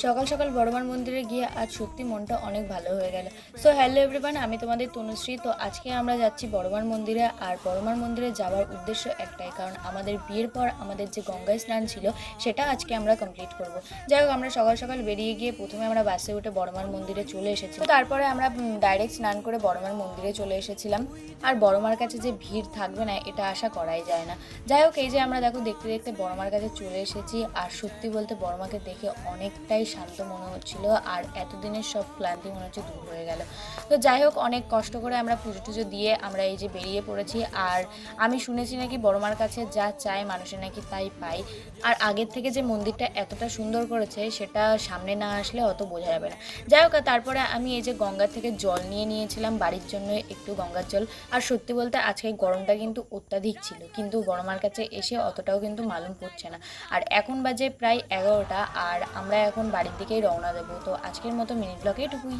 সকাল সকাল বড়মার মন্দিরে গিয়ে আজ সত্যি মনটা অনেক ভালো হয়ে গেল। সো হ্যালো এভরিওয়ান, আমি তোমাদের তনুশ্রী। তো আজকে আমরা যাচ্ছি বড়মার মন্দিরে। আর বড়মার মন্দিরে যাওয়ার উদ্দেশ্য একটাই, কারণ আমাদের বিয়ের পর আমাদের যে গঙ্গায় স্নান ছিল সেটা আজকে আমরা কমপ্লিট করব। যাই হোক, আমরা সকাল সকাল বেরিয়ে গিয়ে প্রথমে আমরা বাসে উঠে বড়মার মন্দিরে চলে এসেছি। তো তারপরে আমরা ডাইরেক্ট স্নান করে বড়মার মন্দিরে চলে এসেছিলাম। আর বড়মার কাছে যে ভিড় থাকবে না এটা আশা করাই যায় না। যাই হোক, এই যে আমরা দেখো দেখতে দেখতে বড়মার কাছে চলে এসেছি। আর সত্যি বলতে বড়মাকে দেখে অনেকটাই শান্ত মনে হচ্ছিল, আর এতদিনের সব ক্লান্তি মনে হচ্ছে দূর হয়ে গেল। তো যাই হোক, অনেক কষ্ট করে আমরা পুজো টুজো দিয়ে আমরা এই যে বেরিয়ে পড়েছি। আর আমি শুনেছি নাকি বড়মার কাছে যা চায় মানুষের নাকি তাই পায়। আর আগের থেকে যে মন্দিরটা এতটা সুন্দর করেছে সেটা সামনে না আসলে অত বোঝা যাবে না। যাই হোক, তারপরে আমি এই যে গঙ্গা থেকে জল নিয়ে নিয়েছিলাম বাড়ির জন্য, একটু গঙ্গার জল। আর সত্যি বলতে আজকে গরমটা কিন্তু অত্যাধিক ছিল, কিন্তু বড়মার কাছে এসে অতটাও কিন্তু মালুম পড়ছে না। আর এখন বাজে প্রায় 11টা, আর আমরা এখন বাড়ির দিকেই রওনা দেবো। তো আজকের মতো মিনি ব্লগে এটুকুই।